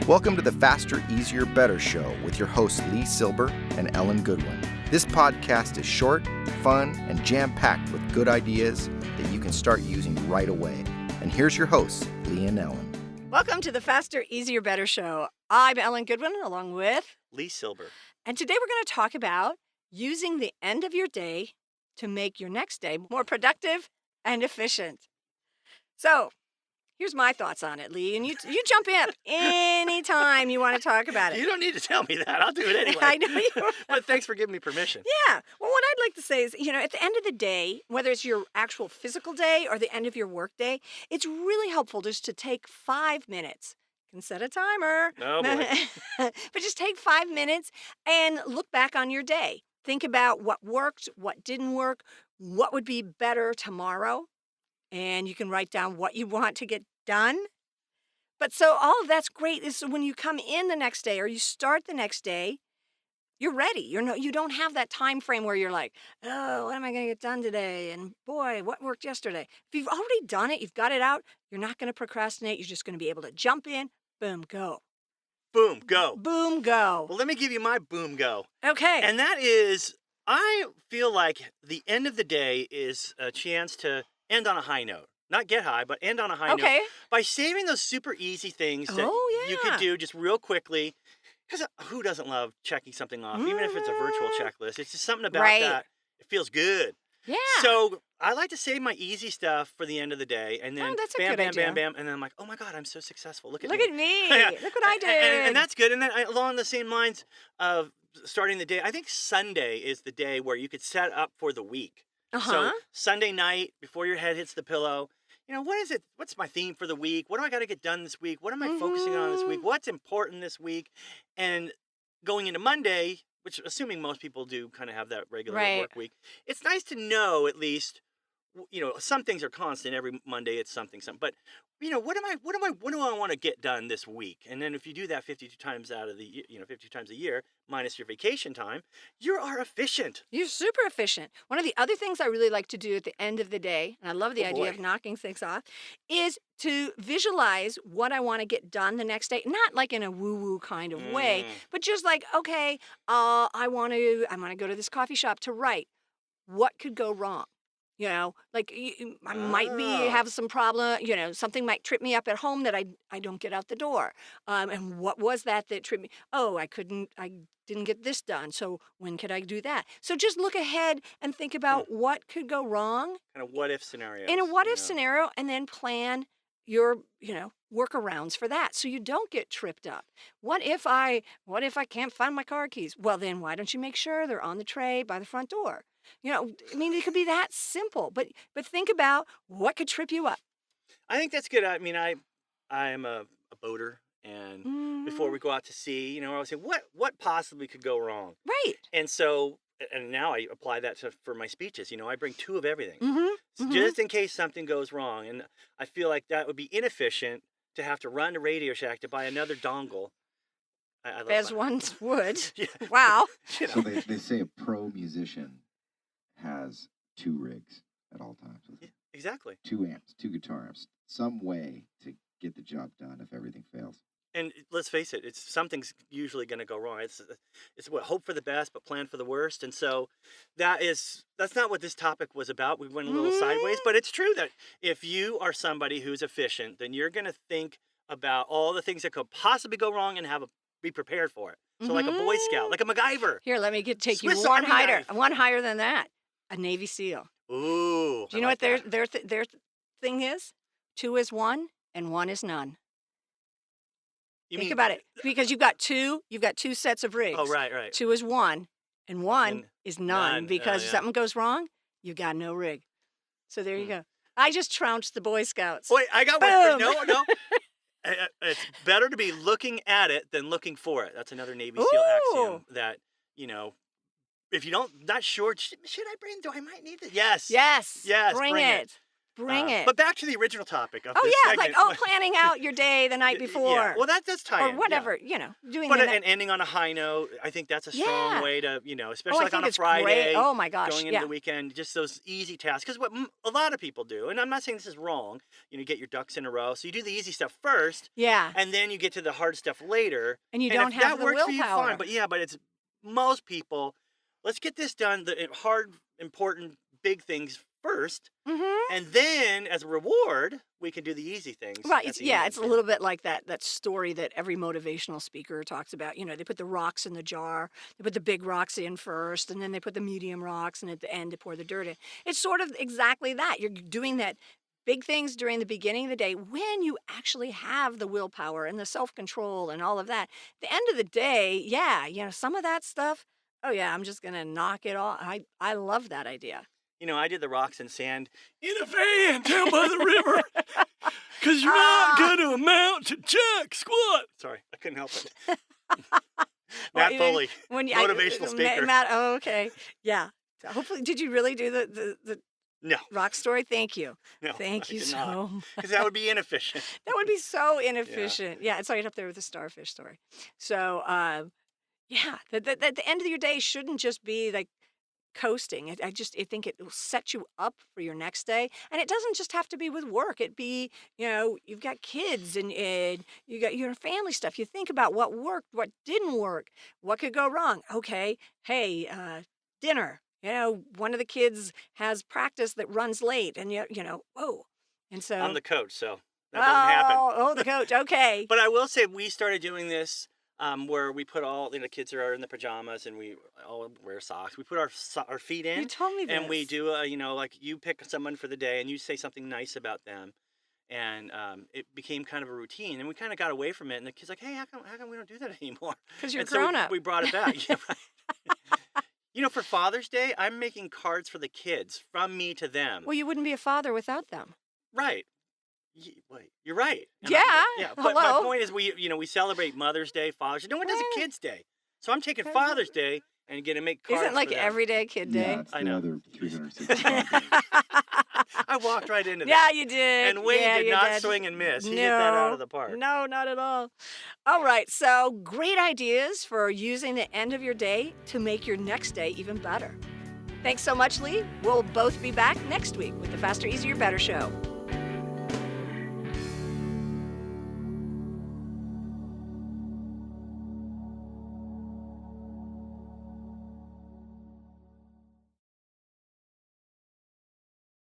Welcome to the Faster, Easier, Better show with your hosts LeeSilber and Ellen Goodwin. This podcast is short, fun, and jam-packed with good ideas that you can start using right away. And here's your hosts, Lee and Ellen. Welcome to the Faster, Easier, Better show. I'm Ellen Goodwin along with LeeSilber. And today we're going to talk about using the end of your day to make your next day more productive and efficient. So, here's my thoughts on it, Lee, and you jump in anytime you want to talk about it. You don't need to tell me that. I'll do it anyway. I know you. But thanks for giving me permission. Yeah. Well, what I'd like to say is, at the end of the day, whether it's your actual physical day or the end of your work day, it's really helpful just to take 5 minutes. You can set a timer. Oh, boy. But just take 5 minutes and look back on your day. Think about what worked, what didn't work, what would be better tomorrow. And you can write down what you want to get done. But so all of that's great is when you come in the next day or you start the next day, you're ready. You don't have that time frame where you're like, oh, what am I going to get done today? And boy, what worked yesterday? If you've already done it, you've got it out, you're not going to procrastinate. You're just going to be able to jump in, boom, go. Boom, go. Boom, go. Well, let me give you my boom, go. Okay. And that is, I feel like the end of the day is a chance to end on a high note. Not get high, but end on a high note. By saving those super easy things that you could do just real quickly. Because who doesn't love checking something off, even if it's a virtual checklist? It's just something about that. It feels good. Yeah. So I like to save my easy stuff for the end of the day. And then that's a bam, good bam, idea. bam, bam. And then I'm like, oh my God, I'm so successful. Look at me. Yeah. Look what I did. And that's good. And then along the same lines of starting the day, I think Sunday is the day where you could set up for the week. So Sunday night, before your head hits the pillow, what is it? What's my theme for the week? What do I got to get done this week? What am I focusing on this week? What's important this week? And going into Monday, which assuming most people do kind of have that regular work week, it's nice to know at least, some things are constant. Every Monday it's something. But what do I want to get done this week? And then if you do that 52 times out of the 52 times a year minus your vacation time, you are efficient. You're super efficient. One of the other things I really like to do at the end of the day, and I love the idea of knocking things off, is to visualize what I want to get done the next day. Not like in a woo-woo kind of way, but just like, okay, I'm gonna go to this coffee shop to write. What could go wrong? I might have some problem, something might trip me up at home that I don't get out the door. And what was that tripped me? Oh, I didn't get this done. So when could I do that? So just look ahead and think about what could go wrong. Kind of what if scenario. In a what if scenario, and then plan your, workarounds for that so you don't get tripped up. What if I can't find my car keys? Well, then why don't you make sure they're on the tray by the front door? It could be that simple, but think about what could trip you up. I think that's good. I mean, I am a boater, and before we go out to sea, I always say, what possibly could go wrong? Right. And so, and now I apply that for my speeches. I bring 2 of everything, just in case something goes wrong. And I feel like that would be inefficient to have to run to Radio Shack to buy another dongle. As one would. Yeah. Wow. So they say a pro musician has 2 rigs at all times. Yeah, exactly. 2 amps, 2 guitar amps, some way to get the job done if everything fails. And let's face it, something's usually going to go wrong. It's what hope for the best, but plan for the worst. And so that's not what this topic was about. We went a little sideways, but it's true that if you are somebody who's efficient, then you're going to think about all the things that could possibly go wrong and be prepared for it. So like a Boy Scout, like a MacGyver. Here, let me take you Swiss one Army knife. one higher than that. A Navy SEAL. Ooh. Do you know what their thing is? 2 is 1 and 1 is none. Think about it, because you've got two sets of rigs. Oh, right. 2 is 1 and 1 is none, because if something goes wrong, you got no rig. So there you go. I just trounced the Boy Scouts. Wait, I got one. No. It's better to be looking at it than looking for it. That's another Navy SEAL axiom that, if you not sure, should I bring, I might need it? Yes. Yes. Bring it. Bring it. But back to the original topic of Oh this yeah, segment. like planning out your day the night before. Yeah. Well, that's tie or in, whatever, yeah. doing But the and ending on a high note, I think that's a strong Yeah. way to, I especially like think on a it's Friday. great. Oh my gosh, Going into yeah. the weekend, just those easy tasks. Because what a lot of people do, and I'm not saying this is wrong, get your ducks in a row. So you do the easy stuff first, Yeah. and then you get to the hard stuff later. And you and don't if have that the works for you, willpower. fine. But it's most people. Let's get this done. The hard, important, big things first, and then as a reward, we can do the easy things. Right. At the Yeah. end. It's a little bit like that story that every motivational speaker talks about. They put the rocks in the jar. They put the big rocks in first, and then they put the medium rocks, and at the end they pour the dirt in. It's sort of exactly that. You're doing that big things during the beginning of the day when you actually have the willpower and the self-control and all of that. At the end of the day, yeah, some of that stuff. Oh yeah, I'm just gonna knock it off. I love that idea. I did the rocks and sand in a van down by the river because you're not going to amount to jack squat. Sorry, I couldn't help it. Matt Foley, motivational speaker. Matt, oh, okay. Yeah. Hopefully, did you really do the No. rock story? Thank you. No, Thank you so much. Because that would be inefficient. That would be so inefficient. Yeah, it's right up there with the starfish story. So, yeah, the end of your day shouldn't just be like coasting. I think it will set you up for your next day. And it doesn't just have to be with work. It be, you've got kids and you got your family stuff. You think about what worked, what didn't work, what could go wrong. Okay, hey, dinner. One of the kids has practice that runs late, and whoa. And so I'm the coach, so that doesn't happen. Oh, the coach. Okay. But I will say we started doing this where we put all the kids are in the pajamas and we all wear socks. We put our feet in. You told me this. And we do like you pick someone for the day and you say something nice about them, and it became kind of a routine. And we kind of got away from it. And the kids like, hey, how come we don't do that anymore? Because you're and grown so up. we brought it back. Yeah, right. For Father's Day, I'm making cards for the kids from me to them. Well, you wouldn't be a father without them. Right. Wait, you're right. And Yeah. But my Hello. point is, we celebrate Mother's Day, Father's Day. No one does a Kids Day, so I'm taking Father's Day and gonna make cards. Isn't it like for them. everyday kid day? Yeah, it's I the know. other 365 days. I walked right into that. Yeah, you did. And Wade yeah, did you not did. swing and miss. He No, hit that out of the park. No, not at all. All right, so great ideas for using the end of your day to make your next day even better. Thanks so much, Lee. We'll both be back next week with the Faster, Easier, Better show.